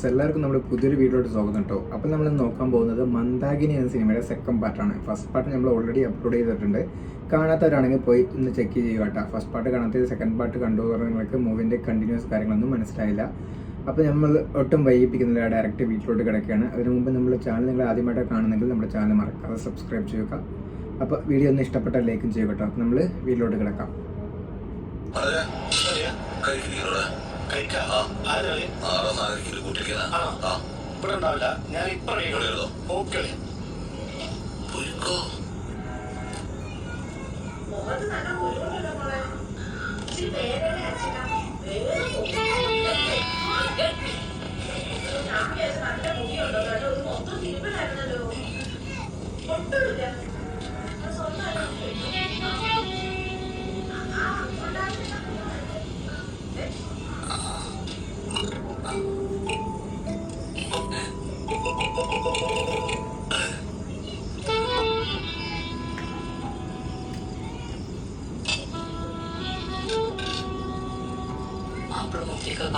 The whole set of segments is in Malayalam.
എല്ലാവർക്കും നമ്മുടെ പുതിയൊരു വീഡിയോയിലോട്ട് സ്വാഗതം കേട്ടോ. അപ്പോൾ നമ്മൾ നോക്കാൻ പോകുന്നത് മന്ദാകിനി എന്ന സിനിമയുടെ സെക്കൻഡ് പാർട്ടാണ്. ഫസ്റ്റ് പാർട്ട് നമ്മൾ ഓൾറെഡി അപ്ലോഡ് ചെയ്തിട്ടുണ്ട്. കാണാത്തവരാണെങ്കിൽ പോയി ഇന്ന് ചെക്ക് ചെയ്യുക കേട്ടോ. ഫസ്റ്റ് പാർട്ട് കാണാത്ത സെക്കൻഡ് പാർട്ട് കണ്ടു നിങ്ങൾക്ക് മൂവിൻ്റെ കണ്ടിന്യൂസ് കാര്യങ്ങളൊന്നും മനസ്സിലായില്ല. അപ്പോൾ നമ്മൾ ഒട്ടും വൈകിപ്പിക്കുന്നില്ല, ഡയറക്റ്റ് വീട്ടിലോട്ട് കിടക്കുകയാണ്. അതിന് മുമ്പ് നമ്മൾ ചാനൽ നിങ്ങൾ ആദ്യമായിട്ട് കാണുന്നെങ്കിൽ നമ്മുടെ ചാനൽ മറക്കാതെ സബ്സ്ക്രൈബ് ചെയ്യുക. അപ്പോൾ വീഡിയോ ഒന്ന് ഇഷ്ടപ്പെട്ട ലൈക്കും ചെയ്യുക കേട്ടോ. അപ്പോൾ നമ്മൾ വീട്ടിലോട്ട് കിടക്കാം. ഞാൻ ഇപ്പൊ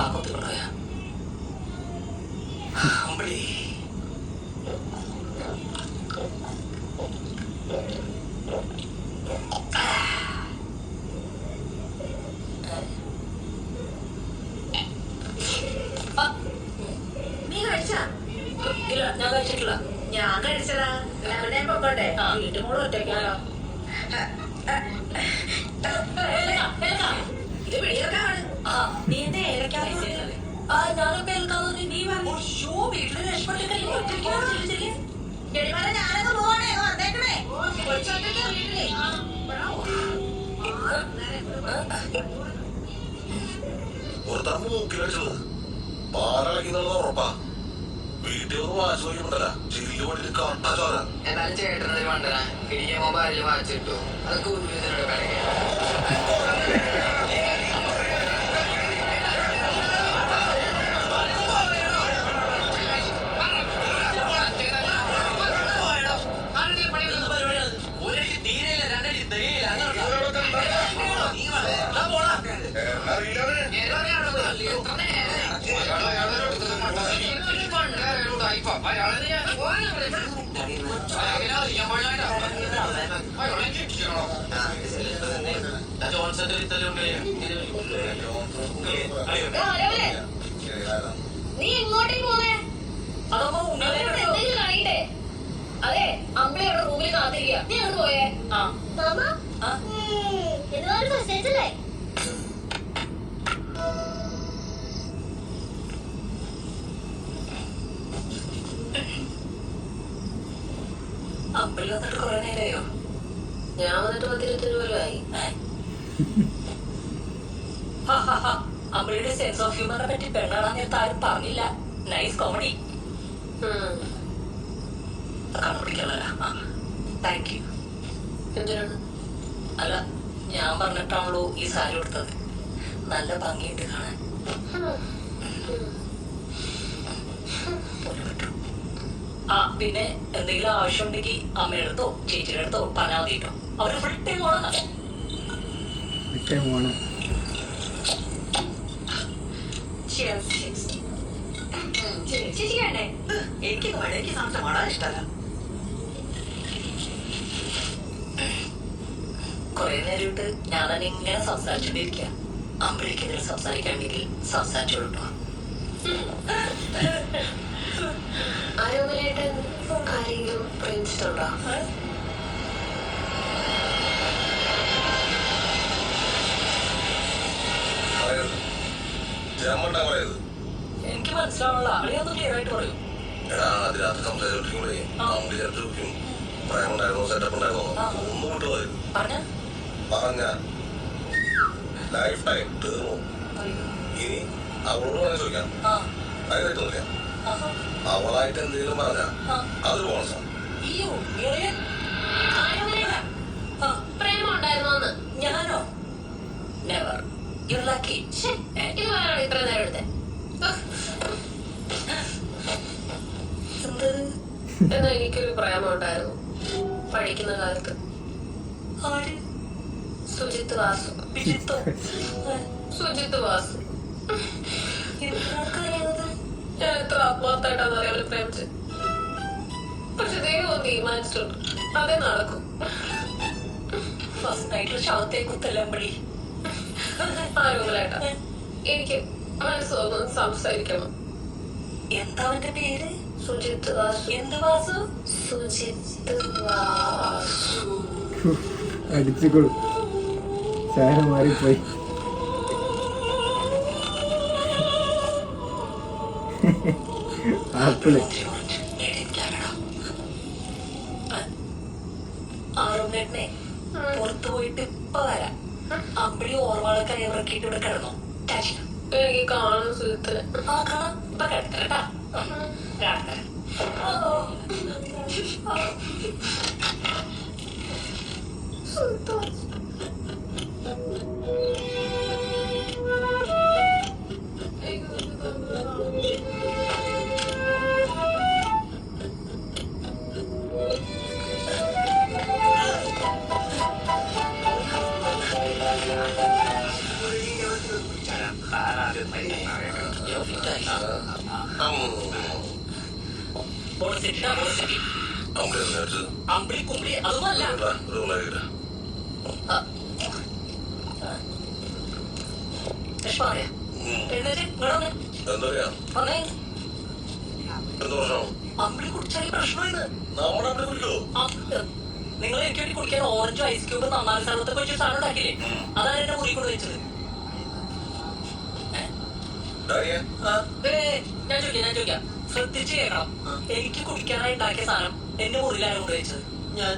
Aku tuh ya, beli. നീ കഴിച്ചാ? ഇല്ല, ഞാൻ കഴിച്ചിട്ടില്ല. ഞാൻ കഴിച്ചതാ. എവിടെയും പൊക്കോട്ടെ, വീട്ടും കൂടെ ഒറ്റയ്ക്കാലോ. ഇത് വെളിയിറക്കാണ്. നീ എന്താ ഏലക്കാതെ ഞാനൊക്കെ ഏൽക്കാതെ നീ പറഞ്ഞു. വീട്ടില് രക്ഷപ്പെട്ട ഞാനങ്ങ് പോവാണേ, വന്നേക്കണേ. കൊച്ചൊറ്റയ്ക്ക് വീട്ടിലേ ഉറപ്പാ. വീട്ടിൽ ഒന്ന് വാച്ച് നോക്കിയപ്പോഴല്ല ചില്ല് പണിയിട്ട് കണ്ടാ ചോര. എന്നാലും ചേട്ടനൊരു മണ്ടന ഇടിക്കുമ്പോ ഭാര്യ വാച്ചിട്ടു. അതൊക്കെ ഉദ്യോഗത്തിനോട് കളിക്കാം. നീ എങ്ങോട്ടേക്ക് പോന്നേ? എന്തെങ്കിലും കാണിക്കട്ടെ. അതെ, അമ്മയുടെ റൂമിൽ കാത്തിരിക്കുക. നീ അങ്ങോട്ട് പോയേ. എന്തുവാണ് മെസ്സേജ് അല്ലേ? അമ്പിളി വന്നിട്ട് കുറെ നേരമായോ? ഞാൻ വന്നിട്ട് 10-20 പോലുമായി. അമ്പിളിയുടെ സെൻസ് ഓഫ് ഹ്യൂമറിനെ പറ്റി പെണ്ണാണെന്ന് നേരത്തെ ആരും പറഞ്ഞില്ല. Nice comedy. കണ്ടുപിടിക്കാനല്ല. Thank you. എന്തിനാണ്? അല്ല, ഞാൻ പറഞ്ഞിട്ടാണല്ലോ ഈ സാരി കൊടുത്തത്. നല്ല ഭംഗിയുണ്ട് കാണാൻ. പിന്നെ എന്തെങ്കിലും ആവശ്യമുണ്ടെങ്കിൽ അമ്മയുടെ അടുത്തോ ചേച്ചിയുടെ അടുത്തോ പറഞ്ഞാൽ മതി കേട്ടോ. അവര് ഫുൾ ടൈം ഓണാണ്. എനിക്ക് മഴയ്ക്ക് സമയത്ത് മഴ ഇഷ്ടമല്ല. കൊറേ നേരിട്ട് ഞാൻ തന്നെ ഇങ്ങനെ സംസാരിച്ചോണ്ടിരിക്കുക. അമ്പഴേക്ക് എന്തെങ്കിലും സംസാരിക്കാണ്ടെങ്കിൽ സംസാരിച്ചോളൂ. ആരോഗ്യമായിട്ട് ആരെങ്കിലും പ്രേമിച്ചിട്ടുണ്ടോ? എനിക്ക് മനസ്സിലാവുള്ള ആളെയൊന്നും ക്ലിയർ ആയിട്ട് പറയൂ. പറഞ്ഞ ലൈഫ് ടൈം തീർന്നു. ഇനി അവളോട് പറയാൻ ചോദിക്കാം. അതിനായിട്ടൊന്നുമില്ല. അവളായിട്ട് എന്തെങ്കിലും പറഞ്ഞ അതൊരു ബോണസാണ്. പ്രേമം ഉണ്ടായിരുന്നോന്ന്? ഞാനോ? നെവർ. You lucky. ഇത് വേണം ഇത്ര നേരം എടുത്തേ. എന്നാ എനിക്കൊരു പ്രേമം ഉണ്ടായിരുന്നു പഠിക്കുന്ന കാലത്ത്. സുജിത്ത് വാസു. സുജിത്ത് വാസു. ഞാൻ എത്ര ആത്മാർത്ഥായിട്ടാണ് അവരെ പ്രേമിച്ചത്. പക്ഷെ ദൈവം തീരുമാനിച്ചിട്ടുണ്ട്, അതേ നടക്കും. ഫസ്റ്റ് നൈറ്റിൽ ശവത്തെ കുത്തല്ലമ്പടി. ആരോഗ്യമായിട്ടാ എനിക്ക് മനസ്സൊന്ന് സംസാരിക്കണം. എന്താ അവന്റെ പേര്? സുജിത്ത് വാസു. എന്ത് വാസു? സുജിത്ത് വാസു. അടിച്ചുകൊള്ളു, സാറ് മാറിപ്പോയി. ആപ്പിള് ആറുമേട്ടനെ പുറത്തു പോയിട്ട് ഇപ്പൊ വരാം. അമ്പിളി ഓർമ്മകളൊക്കെ ഇറക്കിയിട്ട് ഇവിടെ കിടന്നു. എനിക്ക് കാണും സുജിത്തിനെ. ആ കാണാം, ഇപ്പൊ കിടക്കട്ടാ. അമ്പിളി കുമ്പിളി അതൊന്നുമല്ല. അമ്പിളി കുടിച്ചാൽ പ്രശ്നമായത്. നിങ്ങൾ എനിക്ക് വേണ്ടി കുടിക്കാൻ ഓറഞ്ചും ഐസ് ക്യൂബ് നന്നായി സ്ഥലത്തൊക്കെ വെച്ച് സാധനം ഉണ്ടാക്കില്ലേ? അതാണ് എന്റെ മുറി കൊണ്ട് വെച്ചത്. ഞാൻ ചോദിക്കാം, ശ്രദ്ധിച്ച് കേൾക്കണം. എനിക്ക് കുടിക്കാനായി ഉണ്ടാക്കിയ സാധനം എന്റെ മുറിയിലാണ് കൊണ്ടുവച്ചത്. ഞാൻ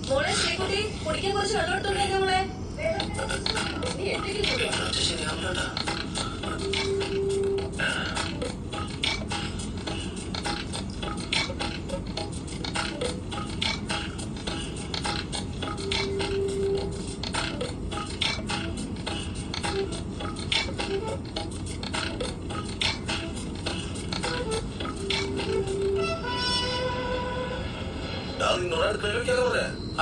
മോളെ ശ്രീകുട്ടി കുടിക്കാൻ കുറച്ച് വെള്ളം എടുത്തോണ്ടേ മോളെ. നീ എന്തെങ്കിലും ശരിയാവില്ല.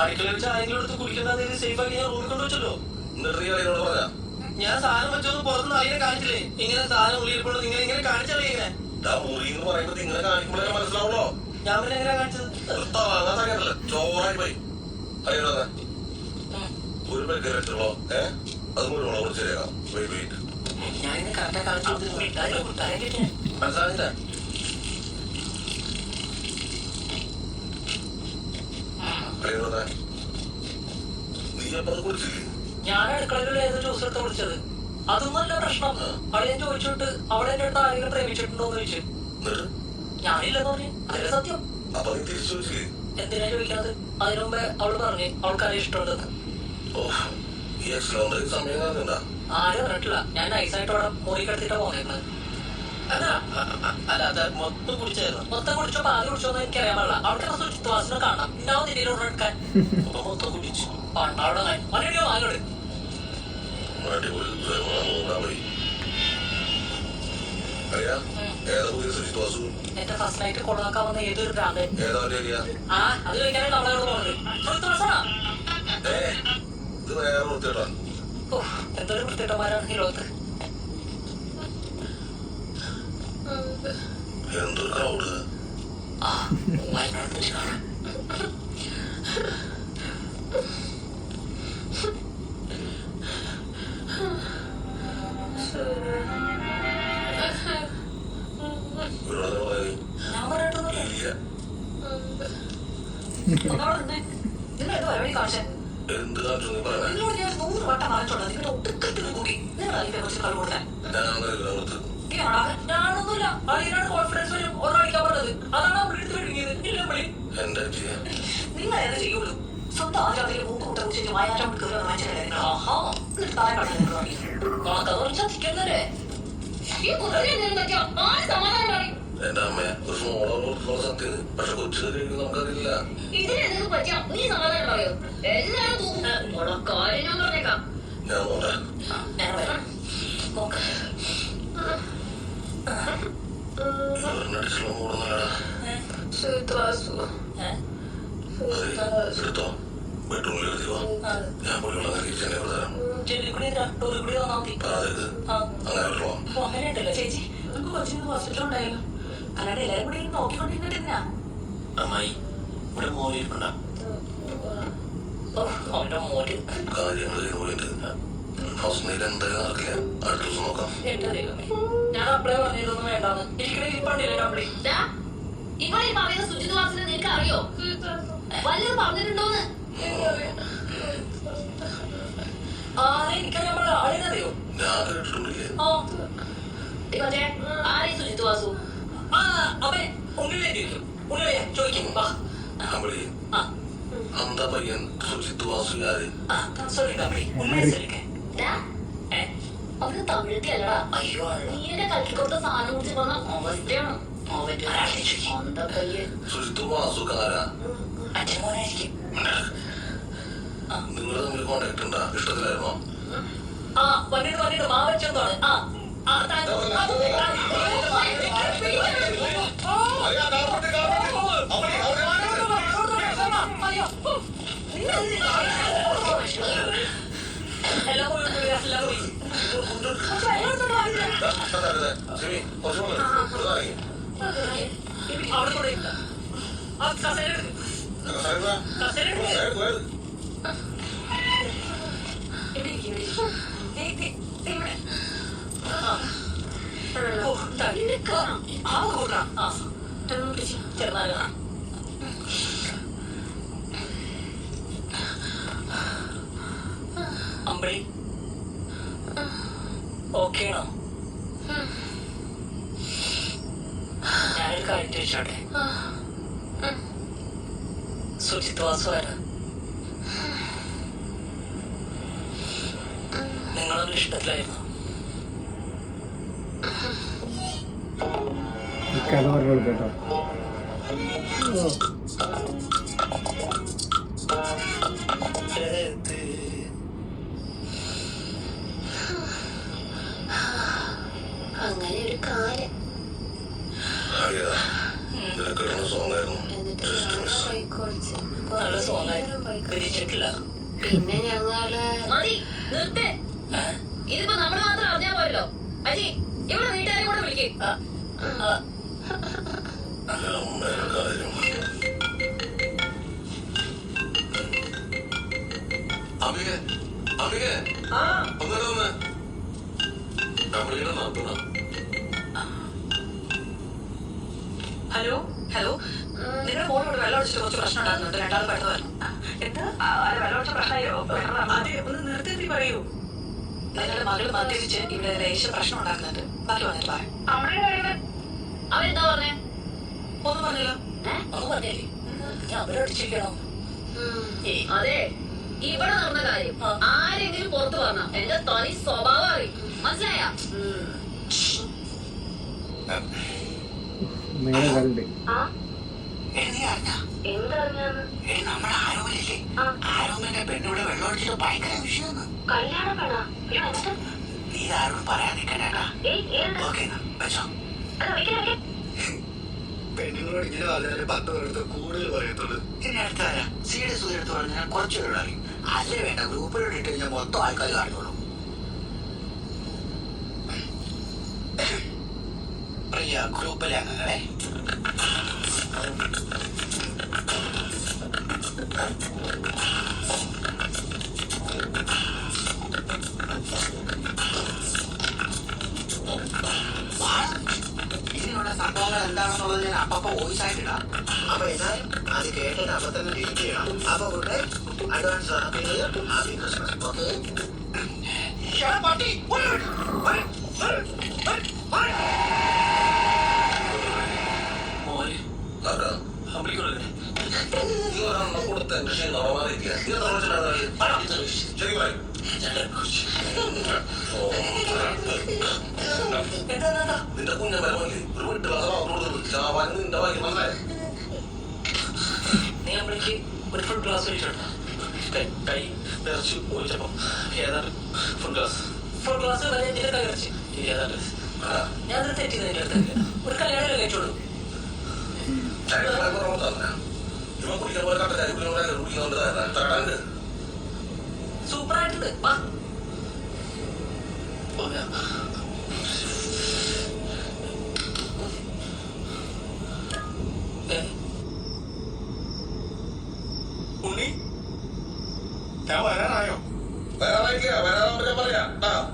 അടുക്കള വെച്ച് ആരെങ്കിലും എടുത്ത് കുടിക്കുന്ന സേഫ് ആക്കി ഞാൻ റൂമിൽ കൊണ്ടുവച്ചല്ലോ. ഞാൻ സാധനം വെച്ചൊന്നും പുറത്തുനിന്ന് അതിനെ കാണിച്ചില്ലേ? ഇങ്ങനെ സാധനം ഉള്ളിയിരിപ്പുണ്ടോ നിങ്ങൾ ഇങ്ങനെ കാണിച്ചല്ലേ? ഇങ്ങനെ മനസ്സിലാവുള്ളോ? ഞാൻ പിന്നെ എങ്ങനെ കാണിച്ചത്? ചോറായി പോയി. ഒരു പെഗ്ഗോ അത് മുഴുവൻ ശരിയാക്കാം. ഞാൻ ഇന്ന് കറക്റ്റായി കാണിച്ചു. മനസ്സിലായില്ല. ഞാൻ അടുക്കളയിലുള്ള ഏത് ജ്യൂസ് എടുത്ത് കുടിച്ചത്. അതൊന്നുമല്ല പ്രശ്നം. അളിയൻ ചോദിച്ചിട്ട് അവിടെ എന്റെ അടുത്ത് ആരെങ്കിലും പ്രേമിച്ചിട്ടുണ്ടോന്ന് ചോദിച്ചു. ഞാനില്ലെന്ന് പറഞ്ഞു. അതല്ലേ സത്യം. എന്തിനാ ചോദിക്കണത്? അതിനു മുമ്പേ അവള് പറഞ്ഞു അവൾക്കാരെ ഇഷ്ടമുണ്ടെന്ന്. ആരും പറഞ്ഞിട്ടില്ല. ഞാൻ നൈസായിട്ട് അവിടെ മുറി കെടുത്തിട്ടാ പോന്നേക്കുന്നത്. അല്ല അത് മൊത്തം കുടിച്ചായിരുന്നു. മൊത്തം കുടിച്ചോ പാതി കുടിച്ചോന്ന് എനിക്കറിയാൻ പാടില്ല. അവിടെ സുജിത്വാസിനെ കാണാം. ഉണ്ടാവും നിന്റെ ഓർഡർ എടുക്കാൻ. മൊത്തം കുടിച്ചു. പണ്ടവിടെ മണിയോ വാങ്ങോട്. എന്റെ ഫസ്റ്റ് നൈറ്റ് കൊള്ളാക്കാൻ വന്ന ഏതൊരു ഭ്രാന്തൻ. അത് ചോദിക്കാനായിട്ട് നമ്മളോട് പോകുന്നത് സുജിത്വാസാ. എന്തൊരു വൃത്തിട്ടന്മാരാണ് ഈ ലോകത്ത്. ഞാൻ പറഞ്ഞിട്ടൊന്നുമില്ല. നിങ്ങളെന്ത് പരിപാടി കാണിച്ചേ? നിങ്ങളോട് ഞാൻ 100 വട്ടം പറഞ്ഞിട്ടുണ്ട്. നിങ്ങളുടെ ഒടുക്കത്തിന് കൂടി നിങ്ങൾ അതിനെ കുറിച്ച് കളി കൊടുക്കാൻ. ഞാനൊന്നുമില്ല. അളിയനാണ് കോൺഫിഡൻസ് വരും ഒന്നടിക്കാൻ പറഞ്ഞത്. അതാണ് നമ്മൾ എടുത്ത് കഴിഞ്ഞത്. ഇല്ല വിളി നിങ്ങൾ ഏതാ ചെയ്യുള്ളൂ. സ്വന്തം ആചാരത്തിൽ മൂന്ന് കൂട്ടം വെച്ചിട്ട് വായാറ്റം കയറി വായിച്ചല്ലേ. ആഹാ എന്നിട്ട് താഴെ കളഞ്ഞു നമുക്കത് പറഞ്ഞാൽ ചിക്കല്ലേ. ഈ കുതിരനെ പറ്റിയോ ആര് സമാധാനം പറയും? എന്റെ അമ്മ സത്യം. പക്ഷെ കൊച്ചു നമുക്കറിയില്ല. ഇതിനെന്തൊക്കെ പറ്റിയോ നീ സമാധാനം പറയോ? എല്ലാരും തൂക്കും. കാര്യം ഞാൻ പറഞ്ഞേക്കാം. ഞാൻ നോട്ടെ. ഞാൻ വരാം. നോക്ക എടുത്തോ ബെഡ്റൂമിൽ എഴുതിയോ. ഞാൻ പോയി ജെല്ലിക്കുടി ഡോറി കൂടി വന്നാൽ മതി. അങ്ങനെ അങ്ങനെ ഉണ്ടല്ലോ ചേച്ചി. നമുക്ക് കൊച്ചിന് ഹോസ്പിറ്റൽ ഉണ്ടായല്ലോ. അല്ല ഇവിടെ നോക്കിക്കൊണ്ടിരുന്നിട്ടില്ല. അമ്മായി ഇവിടെ മോനിരിപ്പണ്ട അവന്റെ മോര് കാര്യങ്ങൾ പോയിട്ട് ഹൗസ്മേറ്റ് എന്തായാലും നടക്കില്ല. അടുത്ത ദിവസം നോക്കാം. എന്റെ ദൈവമേ, ഞാൻ അപ്പളേ പറഞ്ഞിരുന്നു വേണ്ടാന്ന്. എനിക്കിടെ ഇരിപ്പണ്ടില്ലേ കമ്പളി. ഇവിടെ ഈ പറയുന്ന സുജിത് വാസിനെ നിനക്ക് അറിയോ? വല്ലതും പറഞ്ഞിട്ടുണ്ടോന്ന്? എനിക്കറിയാൻ പാടില്ല. ആളിനറിയോ? ഞാൻ കേട്ടിട്ടുണ്ടില്ലേ? മറ്റേ ആരെയും സുജിത് വാസു അവൻ ഉണ്ണിലേക്ക് ഉണ്ണിയെ ചോദിക്കും. കമ്പളി അന്ത പയ്യൻ സുജിത് വാസുകാര് സോറി കമ്പളി ഉണ്ണിയെ ശരിക്കേ. അവന് തമിഴത്തിയല്ലടാ. അയ്യോ നീ എന്നെ കൽക്കിക്കൊടുത്ത സാധനം കുറിച്ച് പറഞ്ഞ അവസ്ഥയാണ് അവന്റെ സ്വന്തം പയ്യൻ. സുജിത് വാസുകാരാ അച്ഛൻ മോനായിരിക്കും. നിങ്ങൾ തമ്മിൽ കോണ്ടാക്ട് ഉണ്ടാ? ഇഷ്ടത്തിലായിരുന്നോ? വന്നിട്ട് മാവച്ചെന്താണ്. എല്ലാം അവിടെ തുടങ്ങില്ല. ചെറുതാ അമ്പളി ഓക്കെയാണോ? ഞാനൊരു കാര്യം ചോദിച്ചോട്ടെ. സുജിത് വാസു ആരാ? നിങ്ങളൊരു ഇഷ്ടത്തിലായിരുന്നു? കഥ പറഞ്ഞു കേട്ടോ. അങ്ങനെ ഒരു കാലം നല്ല സോങ്ങായിരുന്നു. തിരിച്ചിട്ടില്ല. പിന്നെ ഞങ്ങള് മതി നിർത്തേ. ഇതിപ്പോ നമ്മള് മാത്രം അറിഞ്ഞാ പോരല്ലോ. അജി ഇവിടെ വീട്ടുകാരെ കൂടെ വിളിക്കും. ഹലോ ഹലോ, നിങ്ങളുടെ ഫോണിലൂടെ വെള്ളം ഒഴിച്ചിട്ട് കുറച്ച് പ്രശ്നം ഉണ്ടാകുന്നുണ്ട്. രണ്ടാമത് പെട്ടെന്ന് വരണം. എന്താ വെള്ളം ഒഴിച്ച പ്രശ്നമായോ? അതെ, ഒന്ന് നിർത്തി പറയൂ. നിങ്ങളുടെ മകൾ മദ്യപിച്ച് ഇവിടെ ലേശ പ്രശ്നം ഉണ്ടാക്കുന്നുണ്ട്. ബാക്കി വന്നിട്ട് പറയാം. അവരെന്താ പറഞ്ഞേ? ഒന്നും പറഞ്ഞില്ല. ഒന്നും പറഞ്ഞില്ലേ? ഞാൻ അവരടിച്ചിരിക്കണോ? അതെ, ഇവിടെ നടന്ന കാര്യം ആരെങ്കിലും പുറത്തു പറഞ്ഞ എന്റെ തനി സ്വഭാവം അറിയും. മനസ്സിലായ? നേരെ കണ്ട് നമ്മുടെ ആരോമില്ലേ, ആരോമിന്റെ പെണ്ണൂടെ വെള്ളം ഒഴിച്ചിട്ട് ഭയങ്കര വിഷയമാണ്. കല്യാണം വേണ നീ ആരോട് പറയാൻ നിൽക്കണേട്ടാ. ഓക്കെ വെച്ചോ. പെണ്ണുങ്ങളോട് ഇങ്ങനെ പറഞ്ഞാൽ 10 പേരെടുത്ത് കൂടുതൽ പറയത്തുള്ളൂ. എന്നെ അടുത്ത് വരാം. സീരിയസ് എടുത്ത് പറഞ്ഞാൽ കുറച്ച് പേരോട് അറിയും. അല്ലേ വേണ്ട, ഗ്രൂപ്പിലോട്ട് ഇട്ട് കഴിഞ്ഞാൽ മൊത്തം ആൾക്കാർ കാണുള്ളൂ. പ്രിയ ഗ്രൂപ്പിലെ അംഗങ്ങളെ, ഇനിയുള്ള സംഭവങ്ങൾ എന്താണെന്നുള്ളത് ഞാൻ അപ്പപ്പോ വോയിസ് ആയിട്ടിടാം. അപ്പൊ ഏതായാലും അത് കേട്ടിട്ട് അപ്പൊ തന്നെ ഡിലീറ്റ് ചെയ്യണം. അപ്പൊ ഇവിടെ അഡ്വാൻസ് ഹാപ്പി ക്രിസ്മസ്. ഓക്കെ നിന്റെ കുഞ്ഞ മരമല്ലേ ഒരു വീട്ടിൽ നിന്റെ വാങ്ങി മനസ്സിലായി. നീ അമ്മയ്ക്ക് ഒരു ഫുൾ ഗ്ലാസ് ഒഴിച്ചോട്ടാ. കൈ നിറച്ചു ഒഴിച്ചപ്പോ ഏതാണ്ട് ഫുൾ ഗ്ലാസ് എന്റെ കൈ നിറച്ച് ഏതാണ്ട് ഞാനത് തെറ്റിയത് എന്റെ അടുത്ത്. ഒരു കല്യാണം കഴിച്ചോളൂ. ഇവൻ കുടിക്കാൻ പോലെ കട്ട കുടിക്കുന്നുണ്ട്. സൂപ്പറായിട്ടുണ്ട്. വാ ഞാൻ വരാനായോ? വരാനായിട്ടില്ല, വരാനാവുമ്പോ ഞാൻ പറയാം.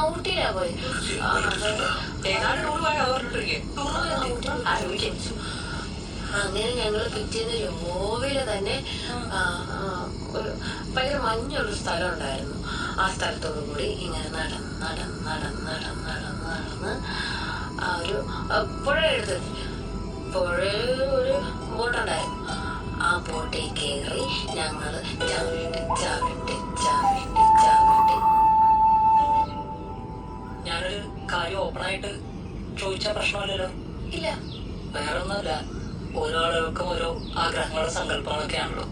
ഊട്ടിയിലാ പോയി. അങ്ങനെ ഞങ്ങള് പിറ്റേന്ന് രാവിലെ തന്നെ ഒരു ഭയങ്കര മഞ്ഞുള്ളൊരു സ്ഥലം ഉണ്ടായിരുന്നു. ആ സ്ഥലത്തോടു കൂടി ഇങ്ങനെ നടന്ന് ആ ഒരു പുഴ എടുത്ത് പുഴയിൽ ഒരു ബോട്ടുണ്ടായിരുന്നു. ആ ബോട്ടിൽ കയറി ഞങ്ങള് ചവിട്ടി. ഞാനൊരു കാര്യം ഓപ്പണായിട്ട് ചോദിച്ചാൽ പ്രശ്നമല്ലല്ലോ? ഇല്ല, വേറെ ഒന്നുമില്ല. ഓരോ ആളുകൾക്കും ഓരോ ആഗ്രഹങ്ങളുടെ സങ്കല്പങ്ങളൊക്കെ ആണല്ലോ.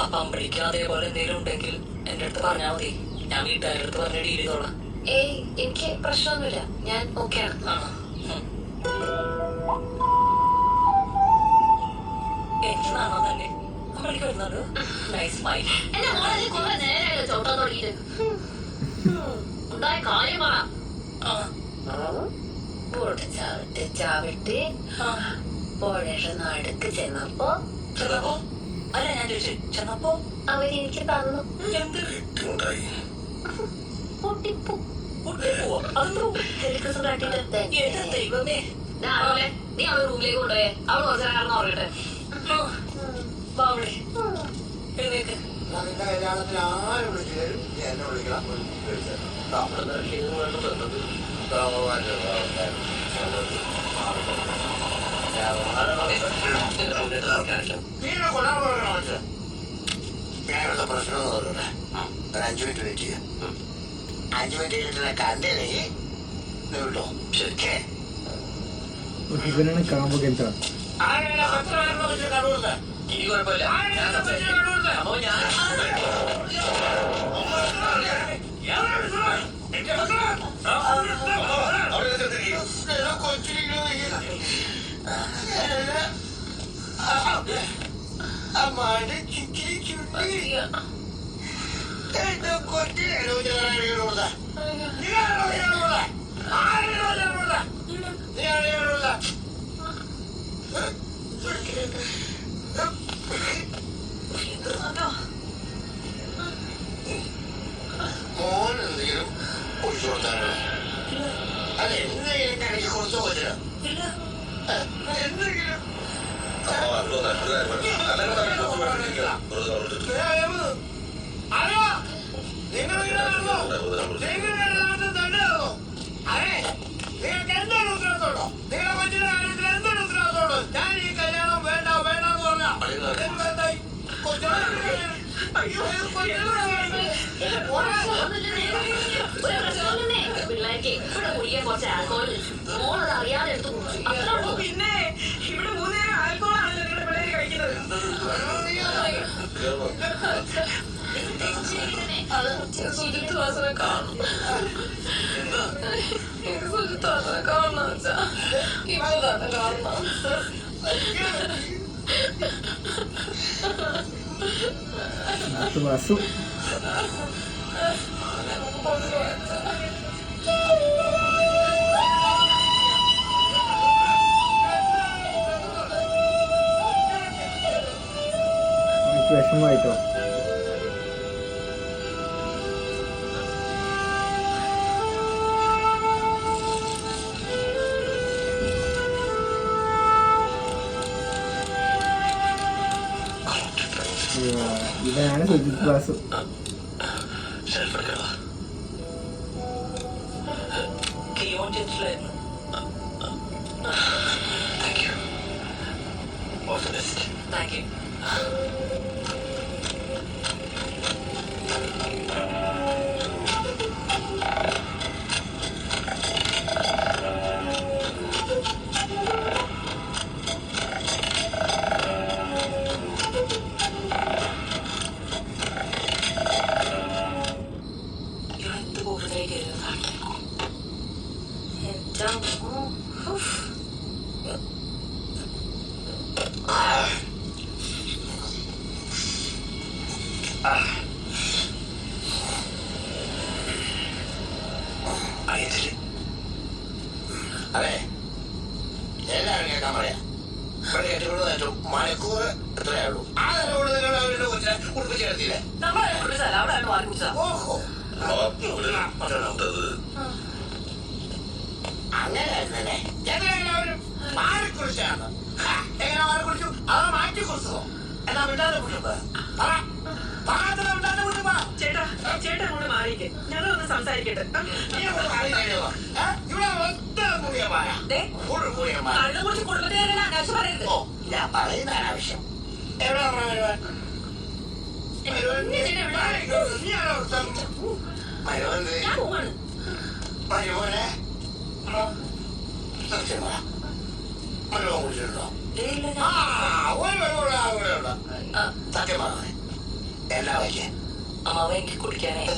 അപ്പൊ അമ്പടിക്ക് അതേപോലെ എന്തെങ്കിലും ഉണ്ടെങ്കിൽ എന്റെ അടുത്ത് പറഞ്ഞാൽ മതി. ഞാൻ വീട്ടുകാരുടെ അടുത്ത് പറഞ്ഞ് ഡീൽ ചെയ്തോളാം. ഏയ് എനിക്ക് പ്രശ്നമൊന്നുമില്ല, ഞാൻ ഓക്കെയാണ്. എനിക്ക് നന്നല്ലേ അമ്പടിക്ക് വരുന്നുണ്ട്. Nice mind. എന്നെ മോളെ കുറെ നേരമായില്ലോ ചോട്ടാൻ തുടങ്ങിയിട്ട്. ഉണ്ടായ കാര്യം പറ. ബോട്ട് ചവിട്ടി പുഴയുടെ നടുക്ക് ചെന്നപ്പോ അല്ല ഞാൻ ചോദിച്ചു ചെന്നപ്പോ അവരെനിക്ക് തന്നു. എന്ത് ഉണ്ടായി? പൊട്ടിപ്പൂ. ദൈവമേ. നീ അവള് റൂമിലേക്ക് കൊണ്ടുപോയേ. അവള് കുറച്ചു നേരം ഉറങ്ങട്ടെ. എഴുന്നേക്ക്. നിന്റെ കല്യാണത്തിന് ആരും വിളിച്ചാലും എന്നെ വിളിക്കണം. നമ്മുടെ ബന്ധത് ഞാനുള്ള പ്രശ്നം പറയട്ടെ. ഒരു 5 മിനിറ്റ് വെയിറ്റ് ചെയ്യാം. 5 മിനിറ്റ് കഴിഞ്ഞിട്ട് കണ്ടില്ലെങ്കിൽ കേട്ടോ ശരിക്കേ ഇവനാണ് കാമ്പ് കേട്ടോ. ഇനി കുഴപ്പമില്ല. അപ്പൊ ഞാൻ മോനെന്തെങ്കിലും ഒഴിച്ചു കൊടുത്താലോ? അല്ല എന്തെങ്കിലും കണക്ക് കൊടുത്തോ പറ്റില്ല. എന്തെങ്കിലും നിങ്ങൾക്ക് എന്താണ് ഉത്തരവാദിത്തമുണ്ടോ? നിങ്ങളുടെ മറ്റൊരു കാര്യത്തിൽ എന്താണ് ഉത്തരവാദിത്തമുണ്ടോ? ഞാൻ ഈ കല്യാണം വേണ്ട വേണ്ടെന്ന് പറഞ്ഞാൽ പിള്ളേർക്ക് ഇവിടെ കുടിക്കാൻ കുറച്ച് ആൽക്കോൾ മോളത് അറിയാതെ എടുത്ത് കുടിച്ചു. പിന്നെ ഇവിടെ 3 നേരം ആൽക്കോളാണല്ലോ നിങ്ങളുടെ പിള്ളേര് കഴിക്കുന്നത്. സുജിത്വാസനെ കാണും. സുജിത്വാസനെ കാണണം വെച്ചാ ഇപ്പൊ തന്നെ കാണണം. വാസു വിഷമമായിട്ടോ. ഇതാണ് സുജിത് വാസു. Thank you. അതെ എല്ലാവരും കേൾക്കാൻ പറയാ. ഇവിടെ കെട്ടിക്കൊണ്ട് തരും മണിക്കൂർ എത്രയേ ഉള്ളൂ. ആ നേരം കൊണ്ട് നിങ്ങൾ അവരുടെ കൊച്ചിനെ കുളിപ്പിച്ചെടുത്തില്ലേ? നമ്മളെ കുളിച്ചല്ല, അവിടെ ആയിട്ട് മാറി കുളിച്ചതാ. ഓഹോ, അങ്ങനെയായിരുന്നല്ലേ? എങ്ങനെയായാലും മാറി കുളിച്ചാണ്. എങ്ങനെ മാറി കുളിച്ചു? അവ മാറ്റി കുളിച്ചതോ? എന്നാ വിട്ടാതെ കുളിച്ചത് ചേട്ടാ, ചേട്ടൻ അങ്ങോട്ട് മാറിയില്ലേ, ഞങ്ങളൊന്ന് സംസാരിക്കട്ടെ. ഇവിടെ ഒറ്റ കൂടിയമായ കണ്ണു കുറിച്ച് കുടുംബത്തെ അനാവശ്യം പറയരുത്. ഓ, ഞാൻ പറയുന്നതാണ് ആവശ്യം. എവിടെ മരുവന്റെ ഞാൻ പോവാണ്. മരുവനെ സത്യം പറ, മരുവൻ കുടിച്ചിട്ടുണ്ടോ? സത്യം പറഞ്ഞേ, എല്ലാ വയ്ക്കേ അമ്മാവ എനിക്ക് കുടിക്കാനായി.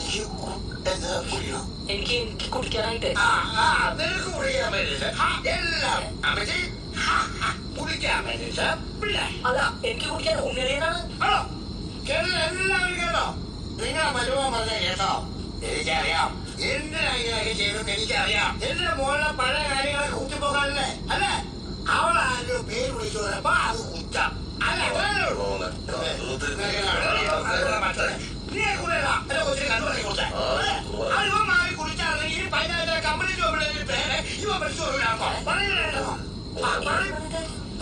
എന്താ കുടിക്കണോ? എനിക്ക് കുടിക്കാനായിട്ട്. നിനക്ക് കുടിക്കാൻ വേണ്ടിട്ട് എല്ലാം അമ്മച്ചി കുടിക്കാൻ വേണ്ടിട്ട് പിള്ളേ അല്ല, എനിക്ക് കുടിക്കാൻ ഉണ്ണിയനാണ്. ആണോ? എല്ലാവരും കേട്ടോ? നിങ്ങളെ മരുവൻ പറഞ്ഞ കേട്ടോ? എനിക്കറിയാം എന്തിനാ ഇങ്ങനെയൊക്കെ ചെയ്തെന്ന് എനിക്കറിയാം. എന്റെ മോളുടെ പഴയ കാര്യങ്ങളൊക്കെ കുത്തിപ്പോക്കാനല്ലേ അല്ലേ? അവളാരും പേര് വിളിച്ചു പറഞ്ഞപ്പോ അത് കുറ്റം അല്ല. നീ കൂടെയല്ല എന്റെ കൊച്ചിനെ കണ്ടുപിടി കൊടുത്തേ. ഇവൻ മാറി കുടിച്ചാണെങ്കിൽ പതിനായിരം കമ്പനി ജോബിന്റെ പേര് ഇവൻ പഠിച്ചു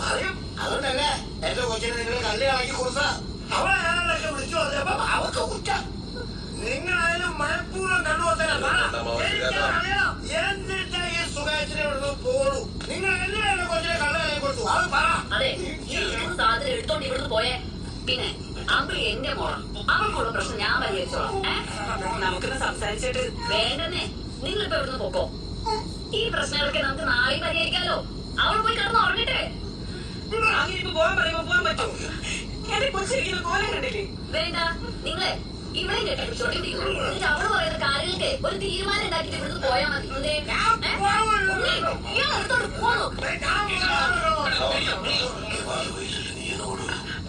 പറയും. അതുകൊണ്ടല്ലേ എന്റെ കൊച്ചിനെ നിങ്ങൾ കല്യാണാക്കി കൊടുത്ത. അവളെ വിളിച്ചു പറഞ്ഞപ്പോ അവർക്ക് കുറ്റം. നിങ്ങളായാലും മനഃപൂർവ്വം കണ്ടുകൊടുത്തല്ല. എന്നിട്ട് ഈ സുഖേച്ചിനെ പോളൂ. നിങ്ങൾ എന്തിനാണ് കൊച്ചിനെ കല്യാണം കൊടുത്തു? അത് പറ. അതെ, ഈ സാധനം എടുത്തോണ്ട് ഇവിടുന്ന് പോയേ. പിന്നെ അമ്പിളി എന്റെ മോളാ, അവൾക്കുള്ള പ്രശ്നം ഞാൻ പരിഹരിച്ചോളാം. നമുക്കൊന്ന് സംസാരിച്ചിട്ട്. വേണ്ടെന്നേ, നിങ്ങളിപ്പോ ഇവിടുന്ന് പൊക്കോ. ഈ പ്രശ്നങ്ങളൊക്കെ നമുക്ക് നാളെ പരിഹരിക്കാലോ. അവൾ പോയി കിടന്ന് ഉറങ്ങട്ടെ. അങ്ങനെ ഇപ്പൊ പോകാൻ പറയുമ്പോ പോകാൻ പറ്റും. എന്റെ കൊച്ചിരിക്കുന്ന കോലം കണ്ടില്ലേ? വേണ്ട, നിങ്ങളെ ഇവിടെ കെട്ടിപ്പിടിച്ചോണ്ടിരിക്കുന്നു. എന്നിട്ട് അവള് പറയുന്ന കാര്യങ്ങൾക്ക് ഒരു തീരുമാനം ഉണ്ടാക്കിട്ട് ഇവിടുന്ന് പോയാൽ മതി. ഇയാൾ എടുത്തോണ്ട് പോണോ?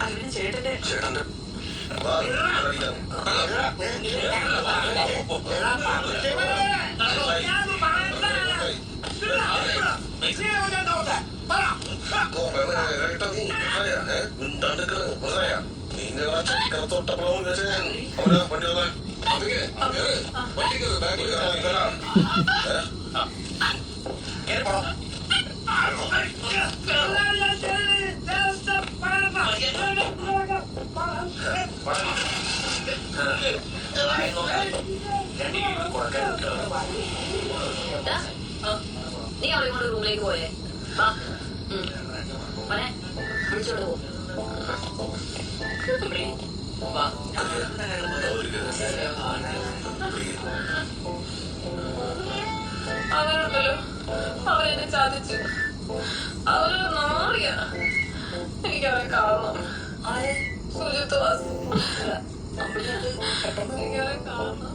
അതിന് ചേട്ടന്റെ നീ അവളെ കൊണ്ട് റൂമിലേക്ക് പോയേ. വാ, മോനെ വിളിച്ചോണ്ട് പോ. അവരുണ്ടല്ലോ, അവരെന്നെ ചതിച്ചു. അവരൊരു നാറിയ. എനിക്കവരെ കാണണം. സുജിത്ത് വാസു, എനിക്കവരെ കാണണം.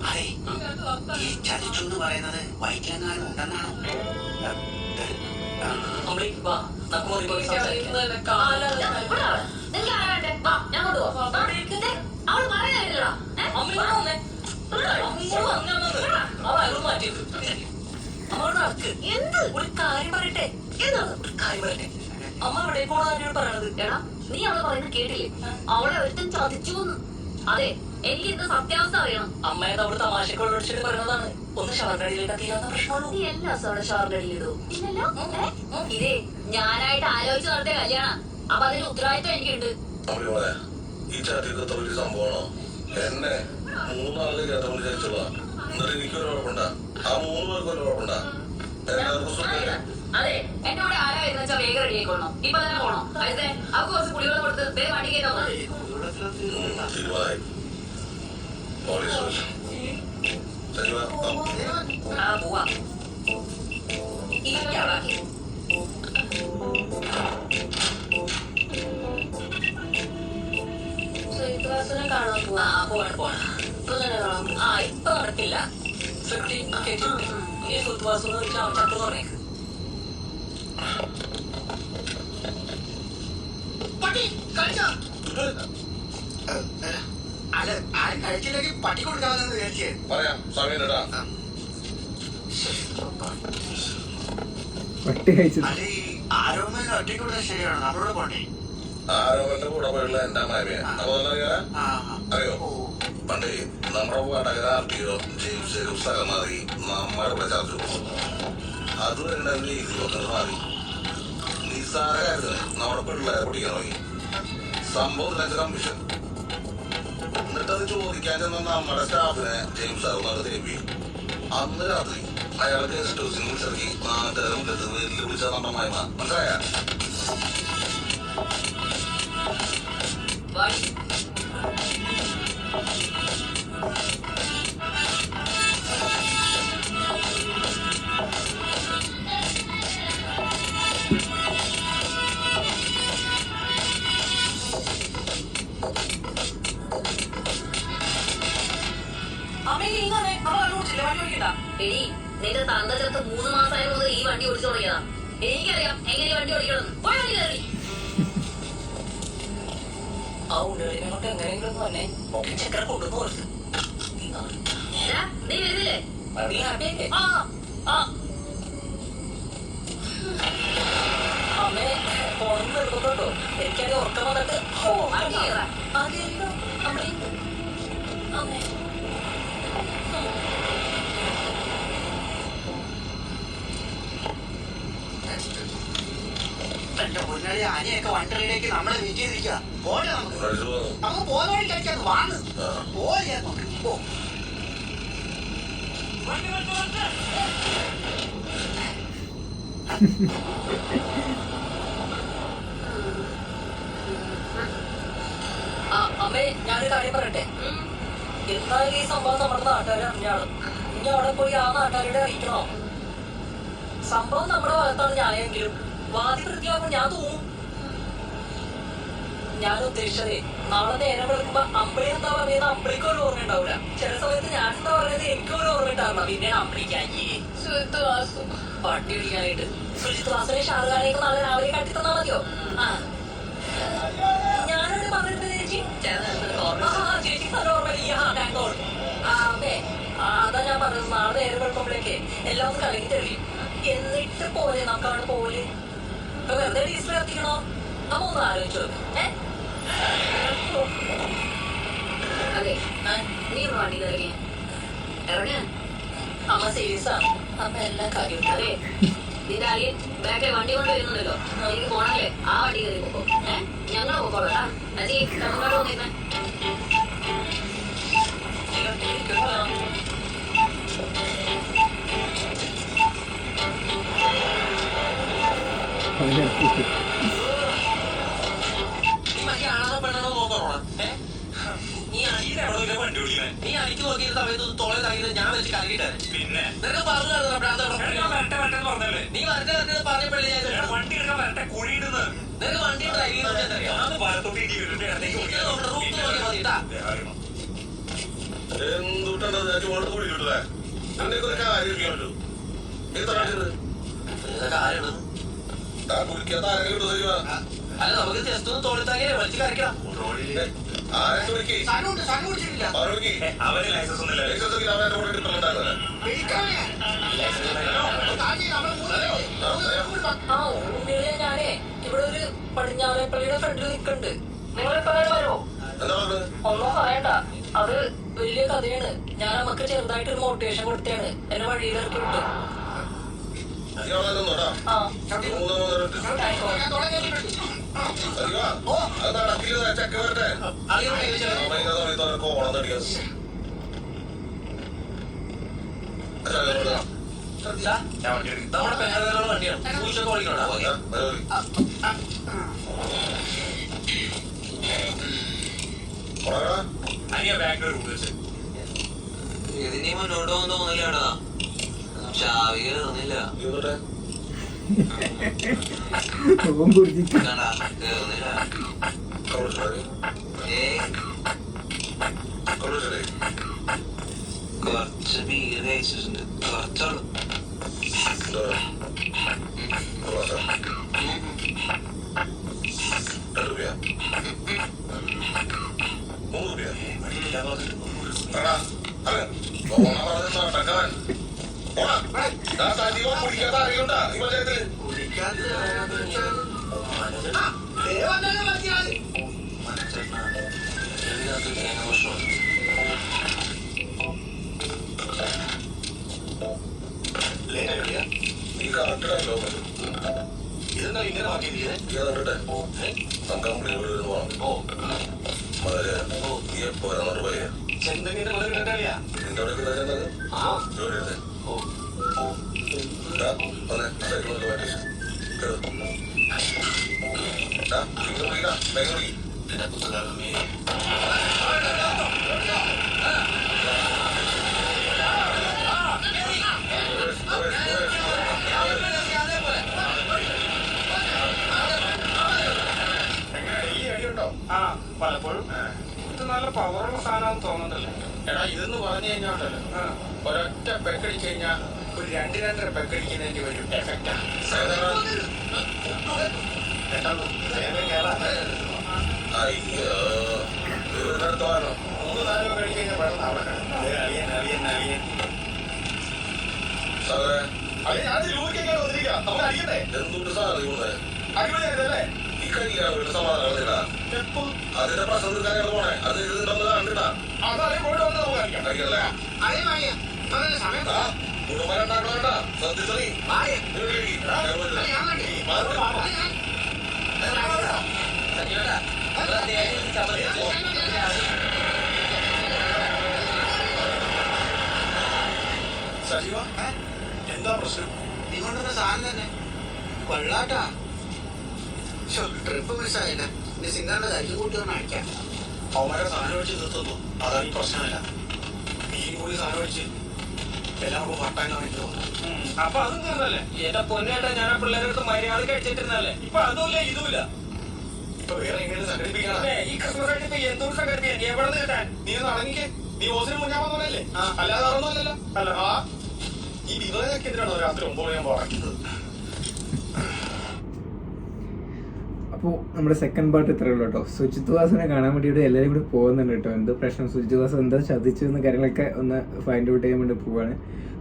ഈ ചതിച്ചു എന്ന് പറയുന്നത് വൈകാനും ഉണ്ടെന്നാണോ? എനിക്കവരെ ഇന്ന് തന്നെ കാണാൻ. നിങ്ങൾക്ക് ആരാ വേണ്ടേ? വാ, ഞാൻ കൊണ്ടുപോവാ. അവള് പറയാനില്ലടാ. എന്ത് ഒരു കാര്യം പറയട്ടെ. എന്താണ് ഒരു കാര്യം പറയട്ടെ. അമ്മ ഇവിടെ പോകാനാണ് പറയണത്. എടാ, നീ അവള് പറയുന്നത് കേട്ടില്ലേ? അവളെ ഒരുത്തൻ ചതിച്ചു. അതെ, എനിക്ക് ഇന്ന് സത്യാവസ്ഥ അറിയണം. അമ്മയത് അവിടെ തമാശക്ക് വെള്ളടിച്ചിട്ട് പറയുന്നതാണ്. ഒന്ന് ഷവർണ്ണടിയിലേക്ക് തീരാത്ത പ്രശ്നമുള്ളൂ. നീ എല്ലാ സോടെ ഷോറിനടിയിടൂ. ഇല്ലല്ലോ. ഇതേ ഞാനായിട്ട് ആലോചിച്ച് നടത്തിയ കല്യാണം. അപ്പൊ അതിന് ഉത്തരവാദിത്വം എനിക്കുണ്ട്. ഈ ചാറ്റിക്കത്തെ വലിയ സംഭവമാണോ? എന്നെ 3 ആളിലേക്ക് അതവന് ചരിച്ചുള്ള എന്നിട്ട് എനിക്കൊരു ഉറപ്പുണ്ടാ? ആ 3 പേർക്ക് ഒരു ഉറപ്പുണ്ടാ? എല്ലാവർക്കും സുഖമില്ല. അതെ, എന്റെ കൂടെ ആരാ എന്ന് വെച്ചാൽ വേഗം റെഡിയായിക്കൊള്ളണം. ഇപ്പൊ തന്നെ പോണോ? അതെ, അവർക്ക് കുറച്ച് കുടിവെള്ളം കൊടുത്ത് വേഗം വണ്ടി കയറ്റാൻ മതി. തീരുമാനമായി. Police station. സജീവ, പോവാ. ഇരിക്കാടാ. സുജിത്വാസിനെ കാണാൻ പോവാ. പോവാണ്. ഇപ്പൊ തന്നെ കാണാം. ഇപ്പൊ നടക്കില്ല. ഈ സുദ്വാസം ചത്തു പറഞ്ഞേക്ക്. പട്ടി കഴിച്ചോ? അല്ല, ആരും കഴിച്ചില്ലെങ്കിൽ പട്ടി കൊടുക്കാമെന്ന് വിചാരിച്ചേ. പറയാം, സമയം ഇടാ. പട്ടി കഴിച്ചത് അല്ല, ഈ ആരോമല്ലോ ഒറ്റയ്ക്ക് വിടുന്നത് ശരിയാണ്, നമ്മളോട് പോണ്ടേ? ആരോപന്റെ കൂടെ പോയുള്ള എന്റെ അമ്മായിയെ അപ്പൊ അറിയോ? പണ്ട് നമ്മുടെ വടകര ആർട്ടിയോ ജെയിംസ് ജേക്കബ് സ്ഥലം മാറി നമ്മുടെ ഇവിടെ ചർച്ച അതുവരെ രീതിയിലൊക്കെ മാറി. നിസ്സാര കാര്യത്തിന് നമ്മുടെ പിള്ളേരെ പൊടിക്കാൻ തുടങ്ങി. സംഭവത്തിനൊക്കെ കമ്മീഷൻ. എന്നിട്ടത് ചോദിക്കാൻ ചെന്ന നമ്മുടെ സ്റ്റാഫിനെ ജെയിംസ് സാറിനോട് തേപ്പി. അന്ന് രാത്രി അയാളെ ഗസ്റ്റ് ഹൗസിൽ വിളിച്ചിറക്കി നാട്ടുകാരെ മുഖത്ത് വെല്ലു വിളിച്ച നമ്മുടെ അമ്മായിമ. മനസ്സിലായ? എടി, നിന്റെ തന്ത ചേർത്ത് 3 മാസമായ മുതൽ ഈ വണ്ടി ഓടിച്ചു തുടങ്ങിയതാ. എനിക്കറിയാം എങ്ങനെ വണ്ടി ഓടിക്കണം. പോയി വണ്ടി കയറി. ആ ഉള്ളിനെ കൊണ്ട് എങ്ങനെയെങ്കിലും തന്നെ ചക്കര കൊണ്ടുവന്ന് കൊടുത്തു. നീ വരുന്നില്ലേ? നീ ഹാപ്പിയല്ലേ? അമ്മേ ഫോണിൽ എടുക്കുന്നുണ്ടോ? എനിക്കത് ഉറക്കം വന്നിട്ട് വണ്ടി കയറാ. അതെല്ലോ അമ്മേ അമ്മേ എന്റെ മുന്നണി അനിയൊക്കെ വണ്ടിയിലേക്ക് നമ്മളെ വെയിറ്റ് ചെയ്തിരിക്കുക. പോട്ടെ, നമുക്ക് പോകുന്ന വഴി കഴിക്കാന്ന് വാങ്ങ്. പോയാ നോക്ക്. പോ. അമ്മേ ഞാനൊരു കാര്യം പറയട്ടെ. എന്നാലും ഈ സംഭവം നമ്മുടെ നാട്ടുകാരെ അറിഞ്ഞാണ്. ഇനി അവിടെ പോയി ആ നാട്ടുകാരുടെ അറിയിക്കണോ? സംഭവം നമ്മുടെ ഭാഗത്താണ് ഞാനെങ്കിലും വാദി വൃത്തിയാകുമ്പോൾ ഞാൻ തോന്നും. ഞാൻ ഉദ്ദേശിച്ചതേ നാളെ നേരം വെളുക്കുമ്പോ അമ്പിളി എന്താ പറയുന്നത് അമ്പിളിക്ക് ഒരു ഓർമ്മ ഉണ്ടാവില്ല. ചില സമയത്ത് ഞാൻ എന്താ പറയുന്നത് എനിക്ക് ഒരു ഓർമ്മ ഉണ്ടാവില്ല. പിന്നെ അമ്പിളിക്കായി വണ്ടി പിടിക്കാനായിട്ട് സുജിത് വാസനെ ഷാറുഖാനേക്ക് നാളെ രാവിലെ കട്ടി തന്നാ മതിയോ? ഞാനോട് പറഞ്ഞിട്ട് ചേച്ചി ചേച്ചി നല്ല ഓർമ്മ. അതെ അതാ ഞാൻ പറഞ്ഞത്. നാളെ നേരം വെളുക്കുമ്പോഴേക്ക് എല്ലാം ഒന്ന് കലങ്ങി തെളിയും. എന്നിട്ട് പോലെ നമുക്കവിടെ പോലെ വെറുതെ ഡീസൽ എത്തിക്കണോ? അമ്മ ഒന്ന് ആലോചിച്ചോ. അതെ, നീ ഒന്ന് വണ്ടി കയറി ഇറങ്ങാൻ. അമ്മ സീരിയസാ. അമ്മ എല്ലാ കാര്യവും അതെ, നിന്റെ അളിയൻ ബാക്കിൽ വണ്ടി കൊണ്ട് വരുന്നുണ്ടല്ലോ. എനിക്ക് പോണല്ലേ ആ വണ്ടി കയറി പോക്കോ. ഞങ്ങൾ പോക്കോളാം. അജി തമിഴ്നാട് വന്നിരുന്നേ. നീ അടിച്ചു നോക്കിയ സമയത്ത് തോളെ തങ്ങിയത് ഞാൻ വെച്ച് കലകിട്ടെ. പിന്നെ നിനക്ക് പറഞ്ഞു പറഞ്ഞല്ലേ നീ വരട്ടെ പറഞ്ഞപ്പോഴേ വണ്ടി എടുക്കാൻ വരട്ടെ കുഴിയിടുന്നത്. നിനക്ക് വണ്ടി ഡ്രൈവ് എന്തുട്ടത് ചുവട് കുഴിയിട്ടേ നിനക്ക് ഒരു കാര്യം കുടിക്കാത്ത ആരെങ്കിലും കിട്ടുക. അല്ല നമുക്ക് ജസ്റ്റ് ഒന്ന് തോളി തങ്ങിയേ വലിച്ച് കരയ്ക്കണം. അവന് ലൈസൻസ് ഒന്നുമില്ല. ലൈസൻസ് അവനെ കൂടെ എടുക്കുന്നുണ്ടായിരുന്നല്ലേ? ആ ഉണ്ണികളെ ഞാനേ ഇവിടെ ഒരു പടിഞ്ഞാറേപ്പള്ളിയുടെ ഫ്രണ്ടിൽ നിൽക്കുന്നുണ്ട്. നിങ്ങളിപ്പോ വരുമോ? ഒന്നും പറയണ്ട, അത് വലിയ കഥയാണ്. ഞാൻ നമുക്ക് ചെറുതായിട്ടൊരു മോട്ടിവേഷൻ കൊടുത്താണ്. എന്നെ വഴിയിലിറക്കി വിട്ടു. നമ്മുടെ പെണ്ണുകളുടെ വണ്ടിയാണ്. സൂക്ഷിച്ചൊക്കെ ഓടിക്കണോ? ഇതിനി മുന്നോട്ട് പോകുന്ന തോന്നില്ലാടാ. ചാവി കേറുന്നില്ല. കുറച്ച് ബീര് കഴിച്ചിട്ടുണ്ട്. കുറച്ചുള്ളു. ആ, ദേ വന്നല്ലേ മതിയാ മതി. ഈ കറക്റ്റാണല്ലോ ഇതെന്താ ഇങ്ങനെ മാറ്റിയിരിക്കുന്നത്? ഇത് കണ്ടിട്ടെ നമുക്ക് കംപ്ലീറ്റ് വീട് പോകണം. വളരെ എപ്പോ വരാൻ പോയ ചെന്തെങ്കിന്റെ മുതൽ കിട്ടണില്ല. നിന്റെ അവിടെ കിട്ടാൻ ആ ജോലി എടുത്തേ ഓ വന്നേ സൈക്കിൾ കൊണ്ട് മാറ്റി കേട്ടോ ബാഗ് പിടിക്കാം എന്റെ പുസ്തകമേ ആ പലപ്പോഴും ഇത് നല്ല പവറുള്ള സാധനമാണെന്ന് തോന്നുന്നുണ്ടല്ലേ. എടാ ഇതെന്ന് പറഞ്ഞു കഴിഞ്ഞാണ്ടല്ലോ ഒരൊറ്റ പെക്കടിച്ച് കഴിഞ്ഞാൽ ഒരു 2-2.5 പെക്കടിക്കുന്നതിന്റെ ഒരു എഫക്റ്റാ. അയ്യോ എടുത്തോളാം 3-4 കഴിച്ച് കഴിഞ്ഞാൽ പെട്ടെന്ന് അവിടെ കിടക്കും. സാറേ അത് രൂപയ്ക്കൊക്കെയാണ് വന്നിരിക്കുക. നമുക്ക് അടിക്കട്ടെ. എന്തുകൊണ്ട് സാറ് ഇവിടെ അടിപൊളിയായിട്ടല്ലേ? ഈ കഴിക്കാൻ വീട്ടിൽ സമാധാനം എപ്പോ അതിന്റെ പ്രശ്നം തീർക്കാനാണ് പോണേ അത് ഇതിണ്ടെന്ന് കണ്ടിട്ടാ അതേ കൊണ്ട് വന്ന് നമുക്ക് അടിക്കാം. കഴിക്കല്ലേ അതേ വാങ്ങിയ അതേ സമയം ആ കുടുംബരണ്ടാക്കണ്ട ശ്രദ്ധിച്ചു നീ വായ ഞാൻ ഞാൻ കണ്ടേ സജീവ എന്താ പ്രശ്നം? നീ കൊണ്ടുവന്ന സാധനം തന്നെ കൊള്ളാട്ടാ. ട്രിപ്പ് മിസ്സായില്ല. ഇനി സിംഗറിന്റെ കരുതി കൂട്ടി ഒന്ന് അടിക്കാം. അവന്മാരെ സാധനം വെച്ച് നിർത്തുന്നു. അതാണ് ഈ പ്രശ്നമില്ല. നീ കൂടി സാധനം വെച്ച് എല്ലാവർക്കും വട്ടാൻ തോന്നുന്നു. അപ്പൊ അതും തീർന്നല്ലേ? എന്റെ പൊന്നേട്ടാ ഞാൻ ആ പിള്ളേരുടെ അടുത്ത് മര്യാദ കഴിച്ചിട്ടിരുന്നല്ലേ? ഇപ്പൊ അതുമില്ല ഇതുമില്ല. ഇപ്പൊ വേറെ എങ്ങനെ സംഘടിപ്പിക്കണം? ഈ ക്രിസ്മസ് ആയിട്ട് ഇപ്പൊ എന്തൊരു സംഘടിപ്പിക്കാൻ എവിടെ നിന്ന് കിട്ടാൻ? നീ ഒന്ന് അടങ്ങിക്കേ. നീ ഓസിന് മുന്നാൻ വന്നല്ലേ? അല്ലാതെ അതൊന്നുമല്ലല്ലോ. അല്ല ആ ഈ വിനോദക്കെതിരാണോ രാത്രി 9 മണിയാകുമ്പോൾ അടക്കുന്നത്? അപ്പോൾ നമ്മുടെ സെക്കൻഡ് പാർട്ട് ഇത്രയേ ഉള്ളൂ കേട്ടോ. സുജിത് വാസനെ കാണാൻ വേണ്ടിയിട്ട് എല്ലാവരും കൂടി പോകുന്നുണ്ട് കേട്ടോ. എന്ത് പ്രശ്നം, സുജിത് വാസൻ എന്താ ചതിച്ചു എന്ന കാര്യങ്ങളൊക്കെ ഒന്ന് ഫൈൻഡ് ഔട്ട് ചെയ്യാൻ വേണ്ടി പോവാണ്.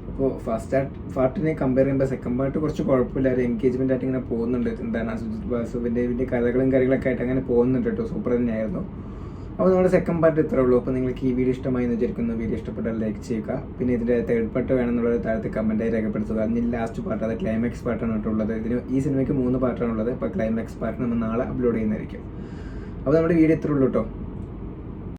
അപ്പോൾ ഫസ്റ്റ് പാർട്ടിനെ കമ്പയർ ചെയ്യുമ്പോൾ സെക്കൻഡ് പാർട്ട് കുറച്ച് കുഴപ്പമില്ല. ഒരു എൻഗേജ്മെൻ്റ് ആയിട്ട് ഇങ്ങനെ പോകുന്നുണ്ട്. എന്താണ് സുജിത് വാസുവിൻ്റെ ഇതിൻ്റെ കഥകളും കാര്യങ്ങളൊക്കെ ആയിട്ട് അങ്ങനെ പോകുന്നുണ്ട് കേട്ടോ. സൂപ്പർ തന്നെയായിരുന്നു. അപ്പോൾ നമ്മുടെ സെക്കൻഡ് പാർട്ട് ഇത്രേ ഉള്ളൂ. അപ്പോൾ നിങ്ങൾക്ക് ഈ വീഡിയോ ഇഷ്ടമായി എന്ന് വിചാരിക്കുന്നു. വീഡിയോ ഇഷ്ടപ്പെട്ടാൽ ലൈക്ക് ചെയ്യുക. പിന്നെ ഇതിൻ്റെ തേർഡ് പാർട്ട് വേണമെന്നുള്ളത് താഴത്ത് കമൻറ്റായി രേഖപ്പെടുത്തുക. അതിന് ലാസ്റ്റ് പാർട്ട്, അത് ക്ലൈമാക്സ് പാർട്ടാണ് കേട്ടുള്ളത്. ഇതിന് ഈ സിനിമയ്ക്ക് 3 പാർട്ടാണുള്ളത്. അപ്പോൾ ക്ലൈമാക്സ് പാർട്ട് നമ്മൾ നാളെ അപ്ലോഡ് ചെയ്യുന്നതായിരിക്കും. അപ്പോൾ നമ്മുടെ വീഡിയോ ഇത്രേ ഉള്ളൂ കേട്ടോ.